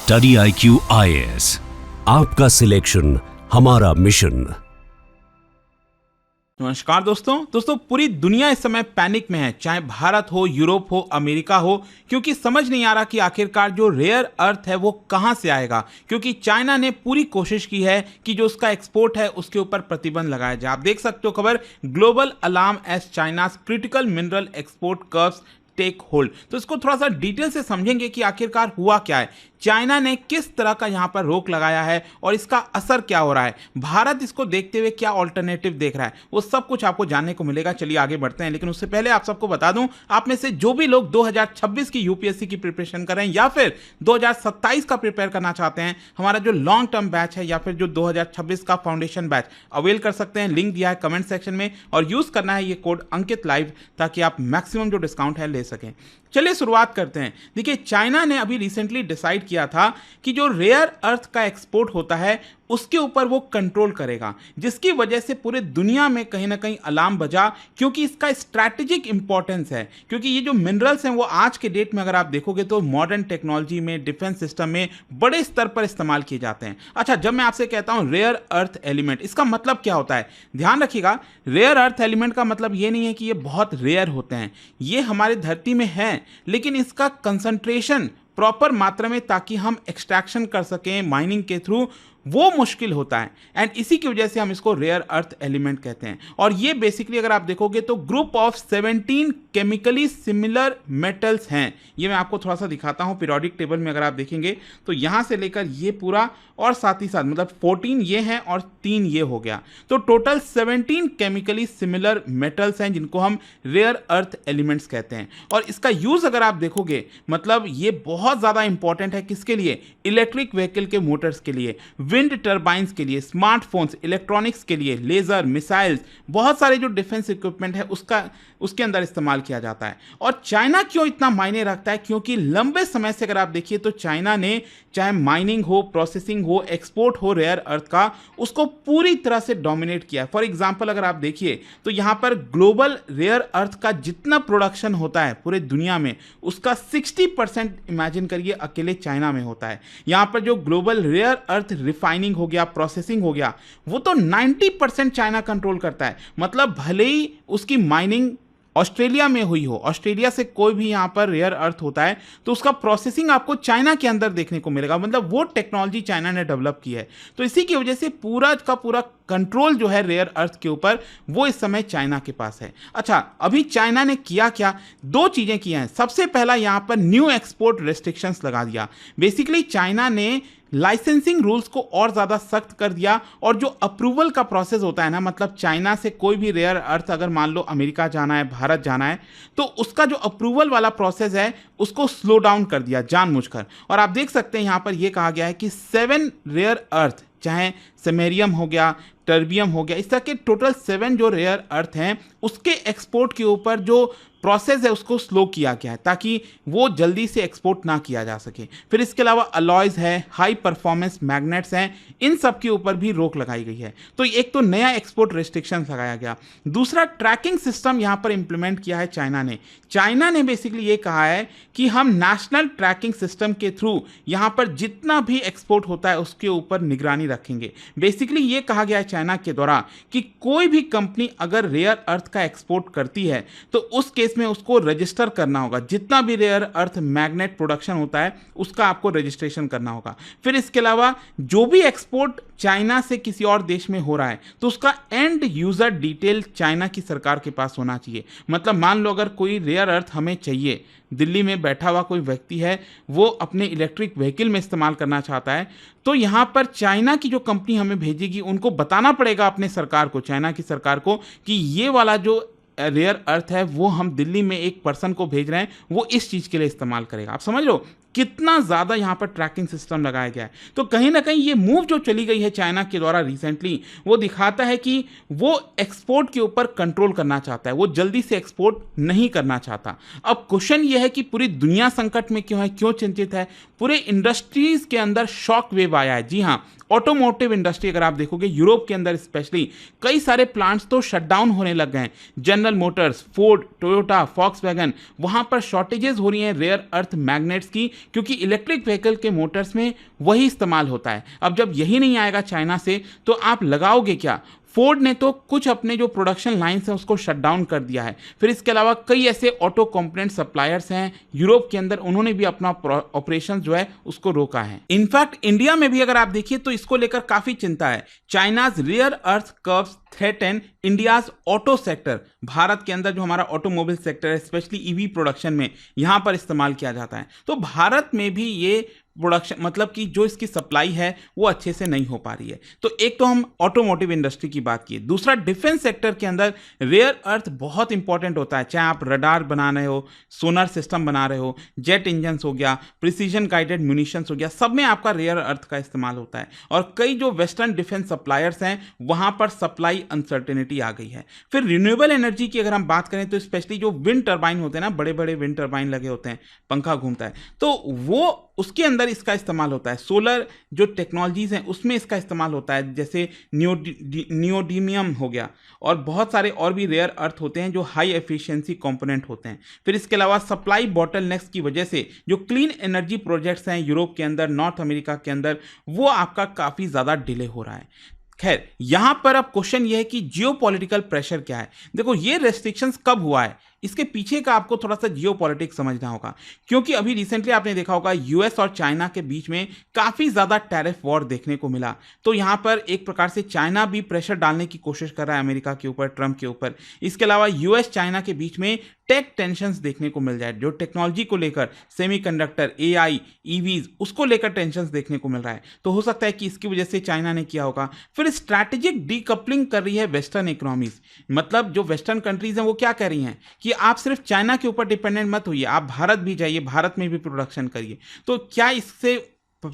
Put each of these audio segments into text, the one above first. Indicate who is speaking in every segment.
Speaker 1: Study IQ IAS, आपका selection हमारा mission.
Speaker 2: नमस्कार दोस्तों पूरी दुनिया इस समय पैनिक में है, चाहे भारत हो, यूरोप हो, अमेरिका हो, क्योंकि समझ नहीं आ रहा कि आखिरकार जो रेयर अर्थ है वो कहां से आएगा। क्योंकि चाइना ने पूरी कोशिश की है कि जो उसका एक्सपोर्ट है उसके ऊपर प्रतिबंध लगाया जाए। आप देख सकते हो खबर, global alarm as China's critical mineral export curbs take hold. तो इसको थोड़ा सा डिटेल से समझेंगे कि आखिरकार हुआ क्या है, चाइना ने किस तरह का यहां पर रोक लगाया है और इसका असर क्या हो रहा है, भारत इसको देखते हुए क्या ऑल्टरनेटिव देख रहा है, वो सब कुछ आपको जानने को मिलेगा। चलिए आगे बढ़ते हैं, लेकिन उससे पहले आप सबको बता दूं, आप में से जो भी लोग 2026 की यूपीएससी की प्रिपरेशन कर रहे हैं या फिर 2027 का प्रिपेयर करना चाहते हैं, हमारा जो लॉन्ग टर्म बैच है या फिर जो 2026 का फाउंडेशन बैच अवेल कर सकते हैं। लिंक दिया है कमेंट सेक्शन में और यूज करना है ये कोड अंकित लाइव, ताकि आप मैक्सिमम जो डिस्काउंट है ले सकें। चलिए शुरुआत करते हैं। देखिए, चाइना ने अभी रिसेंटली डिसाइड किया था कि जो रेयर अर्थ का एक्सपोर्ट होता है उसके ऊपर वो कंट्रोल करेगा, जिसकी वजह से पूरे दुनिया में कहीं ना कहीं अलार्म बजा, क्योंकि इसका स्ट्रैटेजिक इंपॉर्टेंस है। क्योंकि ये जो मिनरल्स हैं वो आज के डेट में अगर आप देखोगे तो मॉडर्न टेक्नोलॉजी में, डिफेंस सिस्टम में बड़े स्तर पर इस्तेमाल किए जाते हैं। अच्छा, जब मैं आपसे कहता हूं रेयर अर्थ एलिमेंट, इसका मतलब क्या होता है, ध्यान रखिएगा। रेयर अर्थ एलिमेंट का मतलब ये नहीं है कि ये बहुत रेयर होते हैं, ये हमारे धरती में है, लेकिन इसका कंसंट्रेशन प्रॉपर मात्रा में, ताकि हम एक्सट्रैक्शन कर सकें माइनिंग के थ्रू, वो मुश्किल होता है। एंड इसी की वजह से हम इसको रेयर अर्थ एलिमेंट कहते हैं। और ये बेसिकली अगर आप देखोगे तो group of 17 chemically similar metals हैं। ये मैं आपको थोड़ा सा दिखाता हूं। पीरियोडिक टेबल में अगर आप देखेंगे तो यहां से लेकर ये पूरा और साथ ही साथ मतलब 14 ये हैं और 3 ये हो गया, तो टोटल 17 केमिकली सिमिलर मेटल्स हैं जिनको हम रेयर अर्थ एलिमेंट्स कहते हैं। और इसका यूज अगर आप देखोगे मतलब ये बहुत ज्यादा इंपॉर्टेंट है। किसके लिए? इलेक्ट्रिक व्हीकल के मोटर्स के लिए, विंड टर्बाइंस के लिए, स्मार्टफोन्स, इलेक्ट्रॉनिक्स के लिए, लेजर, मिसाइल्स, बहुत सारे जो डिफेंस इक्विपमेंट है उसके अंदर इस्तेमाल किया जाता है। और चाइना क्यों इतना मायने रखता है? क्योंकि लंबे समय से अगर आप देखिए तो चाइना ने चाहे माइनिंग हो, प्रोसेसिंग हो, एक्सपोर्ट हो रेयर अर्थ का, उसको पूरी तरह से डोमिनेट किया। फॉर एग्जांपल अगर आप देखिए तो यहां पर ग्लोबल रेयर अर्थ का जितना प्रोडक्शन होता है पूरे दुनिया में, उसका 60% इमेजिन करिए अकेले चाइना में होता है। यहां पर जो ग्लोबल रेयर अर्थ रिफाइनिंग हो गया, प्रोसेसिंग हो गया, वो तो 90% चाइना कंट्रोल करता है। मतलब भले ही उसकी माइनिंग ऑस्ट्रेलिया में हुई हो, ऑस्ट्रेलिया से कोई भी यहां पर रेयर अर्थ होता है तो उसका प्रोसेसिंग आपको चाइना के अंदर देखने को मिलेगा। मतलब वो टेक्नोलॉजी चाइना ने डेवलप की है। तो इसी की वजह से पूरा का पूरा कंट्रोल जो है रेयर अर्थ के ऊपर, वो इस समय चाइना के पास है। अच्छा, अभी चाइना ने किया क्या? 2 चीजें की हैं। सबसे पहला, यहां पर न्यू एक्सपोर्ट रेस्ट्रिक्शंस लगा दिया। बेसिकली चाइना ने लाइसेंसिंग रूल्स को और ज़्यादा सख्त कर दिया, और जो अप्रूवल का प्रोसेस होता है ना, मतलब चाइना से कोई भी रेयर अर्थ अगर मान लो अमेरिका जाना है, भारत जाना है, तो उसका जो अप्रूवल वाला प्रोसेस है उसको स्लो डाउन कर दिया जानबूझकर। और आप देख सकते हैं यहाँ पर यह कहा गया है कि 7 रेयर अर्थ, चाहे सेमेरियम हो गया, टर्बियम हो गया, इस तरह के टोटल 7 जो रेयर अर्थ हैं उसके एक्सपोर्ट के ऊपर जो प्रोसेस है उसको स्लो किया गया है, ताकि वो जल्दी से एक्सपोर्ट ना किया जा सके। फिर इसके अलावा अलॉयज है, हाई परफॉर्मेंस मैग्नेट्स हैं, इन सब के ऊपर भी रोक लगाई गई है। तो एक तो नया एक्सपोर्ट रेस्ट्रिक्शंस लगाया गया। दूसरा, ट्रैकिंग सिस्टम यहां पर इंप्लीमेंट किया है चाइना ने बेसिकली ये कहा है कि हम नेशनल ट्रैकिंग सिस्टम के थ्रू यहां पर जितना भी एक्सपोर्ट होता है उसके ऊपर निगरानी रखेंगे। बेसिकली ये कहा गया है चाइना के द्वारा कि कोई भी कंपनी अगर रेयर अर्थ का एक्सपोर्ट करती है तो उस केस में उसको रजिस्टर करना होगा। जितना भी रेयर अर्थ मैग्नेट प्रोडक्शन होता है उसका आपको रजिस्ट्रेशन करना होगा। फिर इसके अलावा जो भी एक्सपोर्ट चाइना से किसी और देश में हो रहा है तो उसका एंड यूजर डिटेल चाइना की सरकार के पास होना चाहिए। मतलब मान लो अगर कोई रेयर अर्थ हमें चाहिए, दिल्ली में बैठा हुआ कोई व्यक्ति है, वो अपने इलेक्ट्रिक व्हीकल में इस्तेमाल करना चाहता है, तो यहाँ पर चाइना की जो कंपनी हमें भेजेगी उनको बताना पड़ेगा अपने सरकार को, चाइना की सरकार को, कि ये वाला जो रेयर अर्थ है वो हम दिल्ली में एक पर्सन को भेज रहे हैं, वो इस चीज़ के लिए इस्तेमाल करेगा। आप समझ लो कितना ज़्यादा यहाँ पर ट्रैकिंग सिस्टम लगाया गया है। तो कहीं ना कहीं ये मूव जो चली गई है चाइना के द्वारा रिसेंटली, वो दिखाता है कि वो एक्सपोर्ट के ऊपर कंट्रोल करना चाहता है, वो जल्दी से एक्सपोर्ट नहीं करना चाहता। अब क्वेश्चन ये है कि पूरी दुनिया संकट में क्यों है, क्यों चिंतित है? पूरे इंडस्ट्रीज के अंदर शॉक वेव आया है। जी हाँ, ऑटोमोटिव इंडस्ट्री अगर आप देखोगे यूरोप के अंदर स्पेशली कई सारे प्लांट्स तो शटडाउन होने लग गए हैं। General Motors, Ford, Toyota, Volkswagen, वहां पर शॉर्टेजेस हो रही हैं रेयर अर्थ मैग्नेट्स की, क्योंकि इलेक्ट्रिक व्हीकल के मोटर्स में वही इस्तेमाल होता है। अब जब यही नहीं आएगा चाइना से तो आप लगाओगे क्या? फोर्ड ने तो कुछ अपने जो प्रोडक्शन लाइन्स हैं उसको शट डाउन कर दिया है। फिर इसके अलावा कई ऐसे ऑटो कंपोनेंट सप्लायर्स हैं यूरोप के अंदर, उन्होंने भी अपना ऑपरेशन जो है उसको रोका है। इनफैक्ट इंडिया में भी अगर आप देखिए तो इसको लेकर काफी चिंता है। China's rare earth curbs threaten India's auto sector. Bharat के अंदर जो हमारा ऑटोमोबाइल सेक्टर है, स्पेशली ईवी प्रोडक्शन में यहां पर इस्तेमाल किया जाता है, तो भारत में भी ये प्रोडक्शन मतलब कि जो इसकी सप्लाई है वो अच्छे से नहीं हो पा रही है। तो एक तो हम ऑटोमोटिव इंडस्ट्री की बात की, दूसरा डिफेंस सेक्टर के अंदर रेयर अर्थ बहुत इंपॉर्टेंट होता है। चाहे आप रडार बना रहे हो, सोनार सिस्टम बना रहे हो, जेट इंजन हो गया, प्रिसीजन गाइडेड म्यूनिशंस हो गया, सब में आपका रेयर अर्थ का इस्तेमाल होता है। और कई जो वेस्टर्न डिफेंस सप्लायर्स हैं वहां पर सप्लाई अनसर्टेनिटी आ गई है। फिर रिन्यूएबल एनर्जी की अगर हम बात करें तो स्पेशली जो विंड टर्बाइन होते हैं ना, बड़े बड़े विंड टर्बाइन लगे होते हैं, पंखा घूमता है, तो वो उसके अंदर इसका इस्तेमाल होता है। सोलर जो टेक्नोलॉजीज हैं उसमें इसका इस्तेमाल होता है, जैसे नियोडीमियम हो गया, और बहुत सारे और भी रेयर अर्थ होते हैं जो हाई एफिशिएंसी कंपोनेंट होते हैं। फिर इसके अलावा सप्लाई बॉटलनेक्स की वजह से जो क्लीन एनर्जी प्रोजेक्ट्स हैं यूरोप के अंदर, नॉर्थ अमेरिका के अंदर, वो आपका काफ़ी ज़्यादा डिले हो रहा है। खैर, यहां पर अब क्वेश्चन यह है कि जियोपॉलिटिकल प्रेशर क्या है। देखो, ये रेस्ट्रिक्शंस कब हुआ है, इसके पीछे का आपको थोड़ा सा जियोपॉलिटिक्स समझना होगा, क्योंकि अभी रिसेंटली आपने देखा होगा यूएस और चाइना के बीच में काफ़ी ज़्यादा टैरिफ वॉर देखने को मिला। तो यहाँ पर एक प्रकार से चाइना भी प्रेशर डालने की कोशिश कर रहा है अमेरिका के ऊपर, ट्रंप के ऊपर। इसके अलावा यूएस चाइना के बीच में टेक टेंशंस देखने को मिल जाए, जो टेक्नोलॉजी को लेकर, सेमीकंडक्टर, एआई, ईवीज, उसको लेकर टेंशंस देखने को मिल रहा है। तो हो सकता है कि इसकी वजह से चाइना ने किया होगा। फिर स्ट्रैटेजिक डीकपलिंग कर रही है वेस्टर्न इकोनॉमीज, मतलब जो वेस्टर्न कंट्रीज हैं वो क्या कह रही हैं कि आप सिर्फ चाइना के ऊपर डिपेंडेंट मत होइए, आप भारत भी जाइए, भारत में भी प्रोडक्शन करिए। तो क्या इससे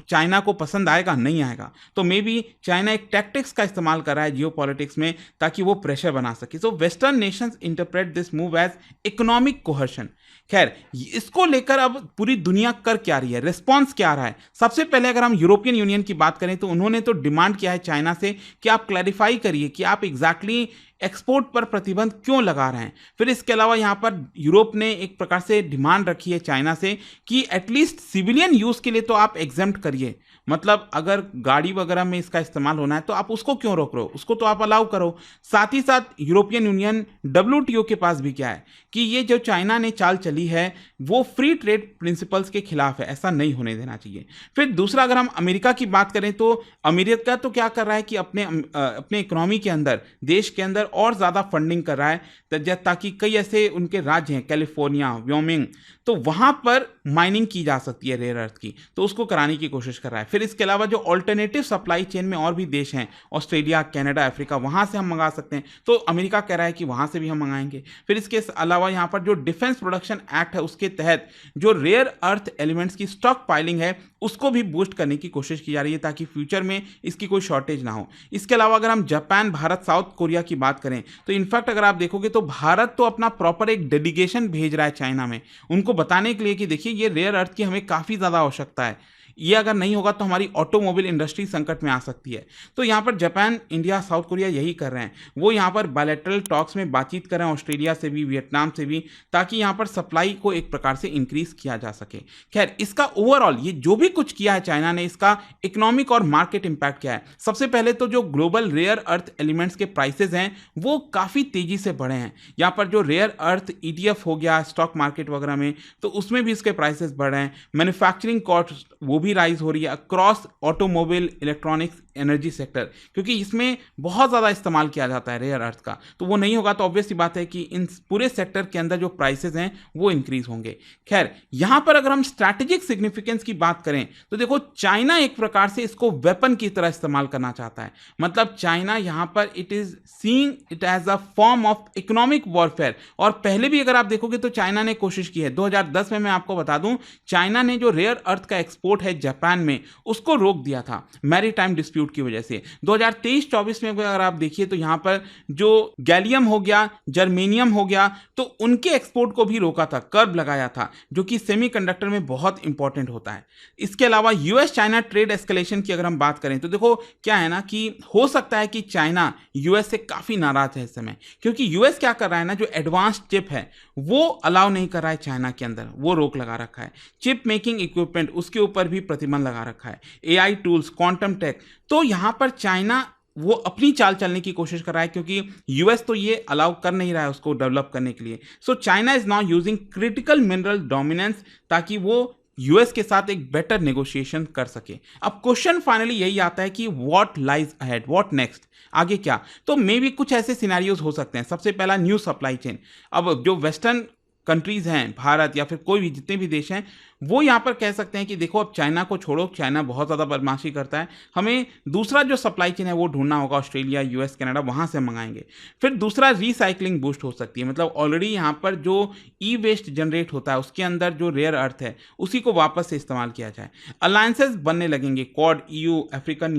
Speaker 2: चाइना को पसंद आएगा? नहीं आएगा। तो मे बी चाइना एक टैक्टिक्स का इस्तेमाल कर रहा है जियोपॉलिटिक्स में ताकि वो प्रेशर बना सके। So western nations interpret this move as economic coercion. खैर, इसको लेकर अब पूरी दुनिया कर क्या रही है, रिस्पॉन्स क्या आ रहा है? सबसे पहले अगर हम यूरोपियन यूनियन की बात करें तो उन्होंने तो डिमांड किया है चाइना से कि आप क्लैरिफाई करिए कि आप एग्जैक्टली एक्सपोर्ट पर प्रतिबंध क्यों लगा रहे हैं। फिर इसके अलावा यहाँ पर यूरोप ने एक प्रकार से डिमांड रखी है चाइना से कि एटलीस्ट सिविलियन यूज़ के लिए तो आप एग्जेम्प्ट करिए, मतलब अगर गाड़ी वगैरह में इसका इस्तेमाल होना है तो आप उसको क्यों रोक रहे हो, उसको तो आप अलाउ करो। साथ ही साथ यूरोपियन यूनियन WTO के पास भी क्या है कि ये जो चाइना ने चाल चली है वो फ्री ट्रेड प्रिंसिपल्स के खिलाफ है, ऐसा नहीं होने देना चाहिए। फिर दूसरा, अगर हम अमेरिका की बात करें तो अमेरिका तो क्या कर रहा है कि अपने इकोनॉमी के अंदर, देश के अंदर और ज़्यादा फंडिंग कर रहा है ताकि कई ऐसे उनके राज्य हैं, कैलिफोर्निया, व्योमिंग, तो वहाँ पर माइनिंग की जा सकती है रेयर अर्थ की, तो उसको कराने की कोशिश कर रहा है। फिर इसके अलावा जो ऑल्टरनेटिव सप्लाई चेन में और भी देश हैं, ऑस्ट्रेलिया, कनाडा, अफ्रीका, वहाँ से हम मंगा सकते हैं, तो अमेरिका कह रहा है कि वहाँ से भी हम मंगाएंगे। फिर इसके अलावा यहाँ पर जो डिफेंस प्रोडक्शन एक्ट है उसके तहत जो रेयर अर्थ एलिमेंट्स की स्टॉक पाइलिंग है उसको भी बूस्ट करने की कोशिश की जा रही है ताकि फ्यूचर में इसकी कोई शॉर्टेज ना हो। इसके अलावा अगर हम जापान, भारत, साउथ कोरिया की बात करें तो इनफैक्ट अगर आप देखोगे तो भारत तो अपना प्रॉपर एक डेलीगेशन भेज रहा है चाइना में, उनको बताने के लिए कि देखिए ये रेयर अर्थ की हमें काफ़ी ज़्यादा आवश्यकता है, ये अगर नहीं होगा तो हमारी ऑटोमोबाइल इंडस्ट्री संकट में आ सकती है। तो यहाँ पर जापान, इंडिया, साउथ कोरिया यही कर रहे हैं, वो यहाँ पर बायलैटरल टॉक्स में बातचीत कर रहे हैं ऑस्ट्रेलिया से भी, वियतनाम से भी, ताकि यहाँ पर सप्लाई को एक प्रकार से इंक्रीज किया जा सके। खैर, इसका ओवरऑल ये जो भी कुछ किया है चाइना ने, इसका इकोनॉमिक और मार्केट इंपैक्ट क्या है? सबसे पहले तो जो ग्लोबल रेयर अर्थ एलिमेंट्स के प्राइसेज हैं वो काफ़ी तेजी से बढ़े हैं। यहाँ पर जो रेयर अर्थ ETF हो गया स्टॉक मार्केट वगैरह में, तो उसमें भी इसके प्राइसेस बढ़ रहे हैं। मैन्युफैक्चरिंग कॉस्ट वो भी राइज हो रही है across automobile, electronics, energy sector, क्योंकि इसमें बहुत ज़्यादा इस्तेमाल किया जाता है रेयर अर्थ का, तो वो नहीं होगा तो ऑब्वियस सी बात है कि इन पूरे सेक्टर के अंदर जो प्राइसेस हैं वो इंक्रीज होंगे। खैर, यहाँ पर अगर हम स्ट्रैटेजिक सिग्निफिकेंस की बात करें तो देखो, चाइना एक प्रकार से इसको वेपन की तरह इस्तेमाल करना चाहता है। मतलब चाइना यहाँ पर it is seeing it as a form of economic warfare. और पहले भी अगर आप देखोगे तो चाइना ने कोशिश की है। 2010 में मैं आपको बता दूं, चाइना ने जो रेयर अर्थ का एक्सपोर्ट है है जापान में, उसको रोक दिया था मैरीटाइम डिस्प्यूट की वजह से। 2023-24 में अगर आप देखिए तो यहाँ पर जो गैलियम हो गया, जर्मेनियम हो गया, तो उनके एक्सपोर्ट को भी रोका था, कर्ब लगाया था, जो कि सेमीकंडक्टर में बहुत इंपॉर्टेंट होता है। इसके अलावा यूएस चाइना ट्रेड एस्केलेशन की अगर हम बात करें तो देखो क्या है ना कि हो सकता है कि चाइना यूएस से काफी नाराज है इस समय, क्योंकि यूएस क्या कर रहा है ना, जो एडवांस चिप है वो अलाउ नहीं कर रहा है चाइना के अंदर, वो रोक लगा रखा है। चिप मेकिंग इक्विपमेंट उसके ऊपर भी प्रतिबंध लगा रखा है, एआई टूल्स, क्वांटम टेक। तो यहां पर चाइना वो अपनी चाल चलने की कोशिश कर रहा है, क्योंकि यूएस तो ये अलाउ कर नहीं रहा है उसको डेवलप करने के लिए। So China is now using critical mineral dominance ताकि वो यूएस के साथ एक बेटर नेगोशिएशन कर सके। अब क्वेश्चन फाइनली यही आता है कि what lies ahead, what next, आगे क्या? तो मे भी कुछ ऐसे सिनेरियोज हो सकते हैं। सबसे पहला, न्यू सप्लाई चेन। अब जो वेस्टर्न कंट्रीज हैं, भारत या फिर कोई भी जितने भी देश हैं, वो यहाँ पर कह सकते हैं कि देखो अब चाइना को छोड़ो, चाइना बहुत ज़्यादा बदमाशी करता है, हमें दूसरा जो सप्लाई चेन है वो ढूंढना होगा, ऑस्ट्रेलिया, यूएस, कनाडा, वहाँ से मंगाएंगे। फिर दूसरा, रीसाइक्लिंग बूस्ट हो सकती है, मतलब ऑलरेडी यहाँ पर जो ई वेस्ट जनरेट होता है उसके अंदर जो रेयर अर्थ है उसी को वापस से इस्तेमाल किया जाए। अलायंसेस बनने लगेंगे, क्वाड, ईयू, अफ्रीकन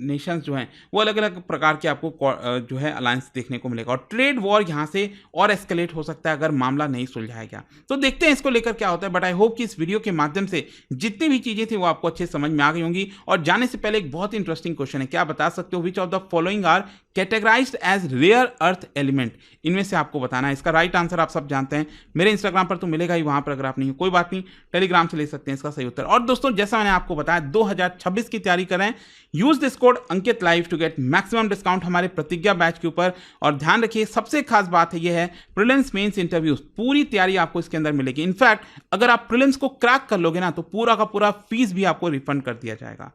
Speaker 2: नेशंस जो हैं वो अलग अलग प्रकार के आपको जो है अलायंस देखने को मिलेगा। और ट्रेड वॉर यहाँ से और एस्केलेट हो सकता है अगर मामला नहीं सुलझाया गया। तो देखते हैं इसको लेकर क्या होता है, बट आई होप कि इस वीडियो के माध्यम से जितनी भी चीजें थी वो आपको अच्छे समझ में आ गई होंगी। और जाने से पहले एक बहुत इंटरेस्टिंग क्वेश्चन है, क्या बता सकते हो which of the following are categorised as rare earth element? इनमें से आपको बताना है। इसका राइट आंसर आप सब जानते हैं, मेरे इंस्टाग्राम पर तो मिलेगा ही, वहां पर अगर आप नहीं हो कोई बात नहीं, टेलीग्राम से ले सकते हैं इसका सही उत्तर। और दोस्तों जैसा मैंने आपको बताया 2026 की तैयारी करें, use this code Ankit live to get maximum discount हमारे प्रतिज्ञा बैच के ऊपर। और ध्यान रखिए सबसे खास बात है यह है, प्रीलिम्स मेंस इंटरव्यूज पूरी तैयारी आपको इसके अंदर मिलेगी। इनफैक्ट अगर आप प्रीलिम्स को क्रैक कर लोगे ना तो पूरा का पूरा फीस भी आपको रिफंड कर दिया जाएगा।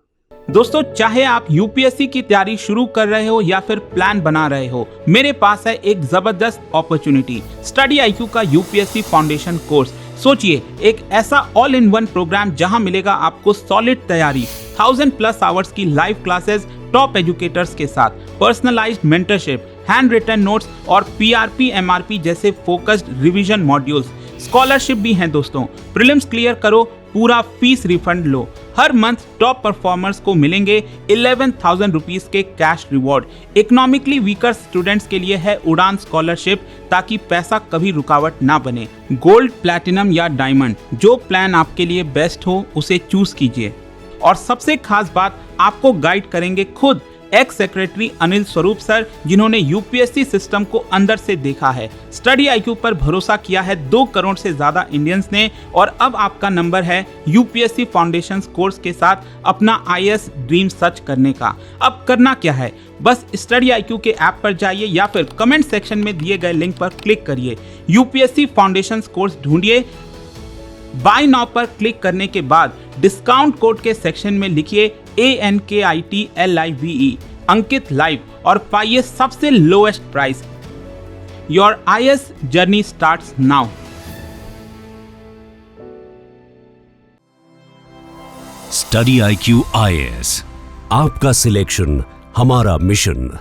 Speaker 2: दोस्तों चाहे आप यूपीएससी की तैयारी शुरू कर रहे हो या फिर प्लान बना रहे हो, मेरे पास है एक जबरदस्त अपॉर्चुनिटी, स्टडी आईक्यू का यूपीएससी फाउंडेशन कोर्स। सोचिए, एक ऐसा ऑल इन वन प्रोग्राम जहां मिलेगा आपको सॉलिड तैयारी, 1000+ आवर्स की लाइव क्लासेस टॉप एजुकेटर्स के साथ, personalised mentorship, hand written notes और पीआरपी एमआरपी जैसे फोकस्ड रिवीजन मॉड्यूल्स। स्कॉलरशिप भी हैं दोस्तों, प्रीलिम्स क्लियर करो, पूरा फीस रिफंड लो। हर मंथ टॉप परफॉर्मर्स को मिलेंगे 11,000 रुपीज के cash reward. Economically weaker students के लिए है उड़ान स्कॉलरशिप, ताकि पैसा कभी रुकावट ना बने। गोल्ड, प्लैटिनम या डायमंड, जो प्लान आपके लिए बेस्ट हो उसे चूज कीजिए। और सबसे खास बात, आपको गाइड करेंगे खुद x secretary Anil Swarup sir, जिन्होंने यूपीएससी सिस्टम को अंदर से देखा है। स्टडी आईक्यू पर भरोसा किया है 2 करोड़ से ज्यादा इंडियंस ने, और अब आपका नंबर है यूपीएससी फाउंडेशन कोर्स के साथ अपना आईएएस ड्रीम सच करने का। अब करना क्या है, बस स्टडी आईक्यू के ऐप पर जाइए या फिर कमेंट सेक्शन में दिए गए लिंक पर क्लिक करिए, यूपीएससी फाउंडेशन कोर्स ढूंढिए। बाय नाउ पर क्लिक करने के बाद डिस्काउंट कोड के सेक्शन में लिखिए ANKITLIVE अंकित लाइव और पाइए सबसे lowest price. Your IAS journey starts now.
Speaker 1: Study IQ IAS, आपका सिलेक्शन हमारा मिशन।